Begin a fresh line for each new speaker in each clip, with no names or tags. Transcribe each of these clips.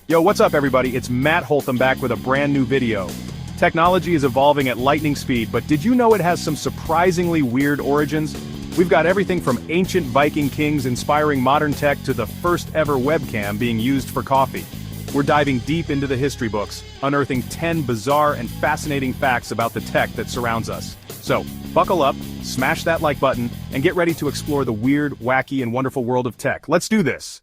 Yo, what's up everybody? It's Matt Holtham back with a brand new video. Technology is evolving at lightning speed, but did you know it has some surprisingly weird origins? We've got everything from ancient Viking kings inspiring modern tech to the first ever webcam being used for coffee. We're diving deep into the history books, unearthing 10 bizarre and fascinating facts about the tech that surrounds us. So, buckle up, smash that like button, and get ready to explore the weird, wacky, and wonderful world of tech. Let's do this!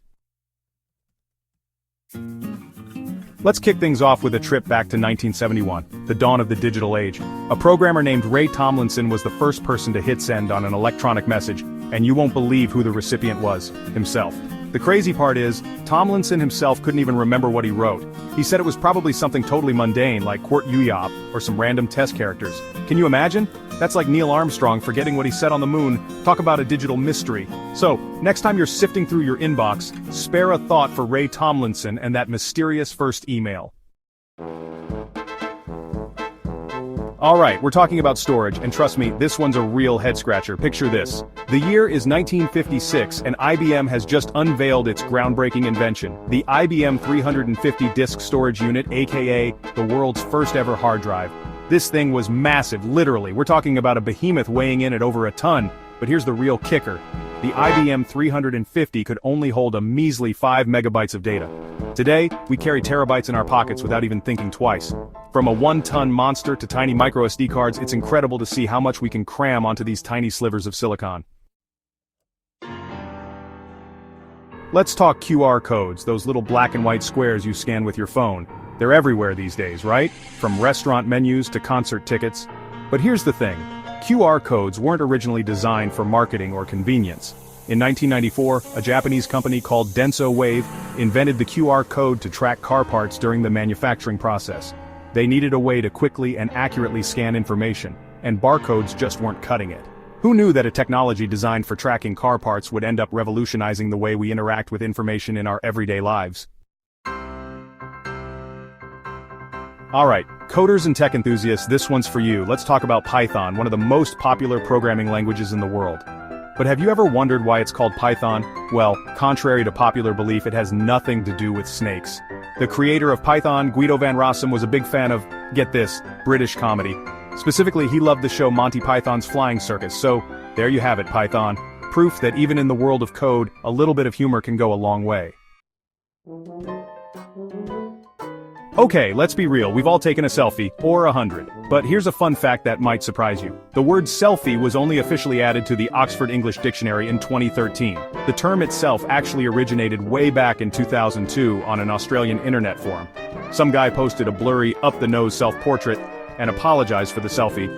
Let's kick things off with a trip back to 1971, the dawn of the digital age. A programmer named Ray Tomlinson was the first person to hit send on an electronic message, and you won't believe who the recipient was, himself. The crazy part is, Tomlinson himself couldn't even remember what he wrote. He said it was probably something totally mundane like Quart Uyop or some random test characters. Can you imagine? That's like Neil Armstrong forgetting what he said on the moon. Talk about a digital mystery. So, next time you're sifting through your inbox, spare a thought for Ray Tomlinson and that mysterious first email. Alright, we're talking about storage, and trust me, this one's a real head-scratcher. Picture this. The year is 1956, and IBM has just unveiled its groundbreaking invention, the IBM 350 disk storage unit, aka the world's first ever hard drive. This thing was massive, literally. We're talking about a behemoth weighing in at over a ton, but here's the real kicker. The IBM 350 could only hold a measly 5 megabytes of data. Today, we carry terabytes in our pockets without even thinking twice. From a 1-ton monster to tiny microSD cards, it's incredible to see how much we can cram onto these tiny slivers of silicon. Let's talk QR codes, those little black and white squares you scan with your phone. They're everywhere these days, right? From restaurant menus to concert tickets. But here's the thing. QR codes weren't originally designed for marketing or convenience. In 1994, a Japanese company called Denso Wave invented the QR code to track car parts during the manufacturing process. They needed a way to quickly and accurately scan information, and barcodes just weren't cutting it. Who knew that a technology designed for tracking car parts would end up revolutionizing the way we interact with information in our everyday lives? Alright, coders and tech enthusiasts, this one's for you. Let's talk about Python, one of the most popular programming languages in the world. But have you ever wondered why it's called Python? Well, contrary to popular belief, it has nothing to do with snakes. The creator of Python, Guido van Rossum, was a big fan of, get this, British comedy. Specifically, he loved the show Monty Python's Flying Circus, so there you have it, Python. Proof that even in the world of code, a little bit of humor can go a long way. Okay, let's be real, we've all taken a selfie, or 100. But here's a fun fact that might surprise you. The word selfie was only officially added to the Oxford English Dictionary in 2013. The term itself actually originated way back in 2002 on an Australian internet forum. Some guy posted a blurry, up-the-nose self-portrait and apologized for the selfie,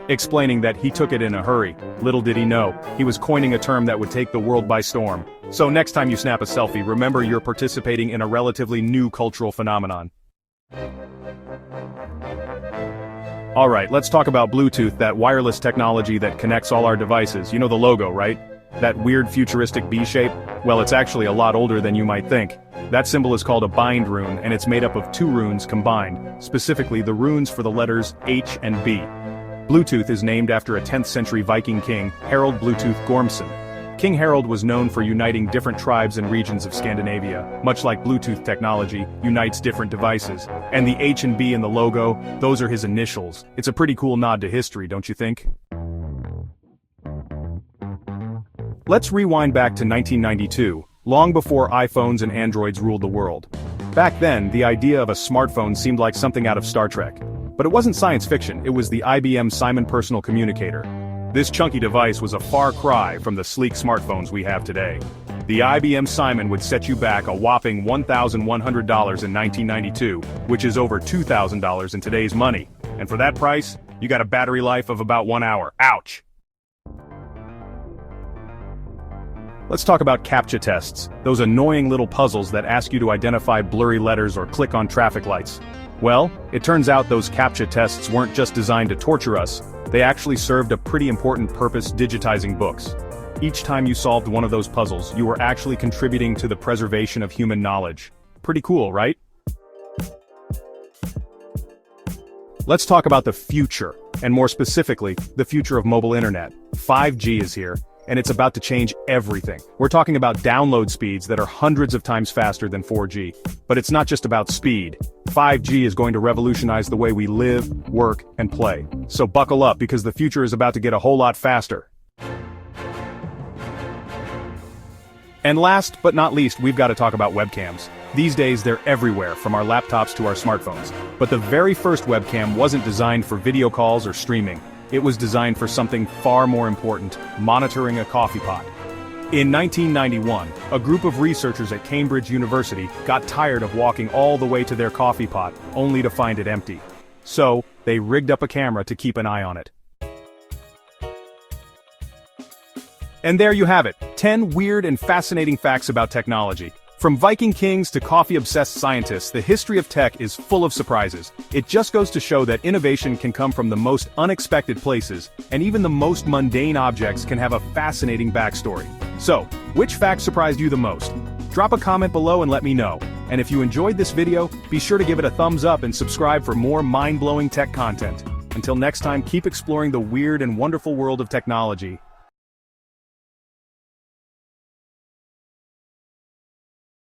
explaining that he took it in a hurry. Little did he know, he was coining a term that would take the world by storm. So next time you snap a selfie, remember you're participating in a relatively new cultural phenomenon. Alright, let's talk about Bluetooth, that wireless technology that connects all our devices. You know the logo, right? That weird futuristic B shape? Well, it's actually a lot older than you might think. That symbol is called a bind rune, and it's made up of 2 runes combined, specifically the runes for the letters H and B. Bluetooth is named after a 10th century Viking king, Harald Bluetooth Gormson. King Harald was known for uniting different tribes and regions of Scandinavia, much like Bluetooth technology unites different devices. And the H and B in the logo, those are his initials. It's a pretty cool nod to history, don't you think? Let's rewind back to 1992, long before iPhones and Androids ruled the world. Back then, the idea of a smartphone seemed like something out of Star Trek. But it wasn't science fiction, it was the IBM Simon Personal Communicator. This chunky device was a far cry from the sleek smartphones we have today. The IBM Simon would set you back a whopping $1,100 in 1992, which is over $2,000 in today's money. And for that price, you got a battery life of about 1 hour. Ouch! Let's talk about CAPTCHA tests, those annoying little puzzles that ask you to identify blurry letters or click on traffic lights. Well, it turns out those CAPTCHA tests weren't just designed to torture us, they actually served a pretty important purpose: digitizing books. Each time you solved one of those puzzles, you were actually contributing to the preservation of human knowledge. Pretty cool, right? Let's talk about the future, and more specifically, the future of mobile internet. 5G is here, and it's about to change everything. We're talking about download speeds that are hundreds of times faster than 4G. But it's not just about speed. 5G is going to revolutionize the way we live, work, and play. So buckle up because the future is about to get a whole lot faster. And last but not least, we've got to talk about webcams. These days they're everywhere, from our laptops to our smartphones. But the very first webcam wasn't designed for video calls or streaming. It was designed for something far more important: monitoring a coffee pot. In 1991, a group of researchers at Cambridge University got tired of walking all the way to their coffee pot, only to find it empty. So, they rigged up a camera to keep an eye on it. And there you have it, 10 weird and fascinating facts about technology. From Viking kings to coffee-obsessed scientists, the history of tech is full of surprises. It just goes to show that innovation can come from the most unexpected places, and even the most mundane objects can have a fascinating backstory. So, which fact surprised you the most? Drop a comment below and let me know. And if you enjoyed this video, be sure to give it a thumbs up and subscribe for more mind-blowing tech content. Until next time, keep exploring the weird and wonderful world of technology.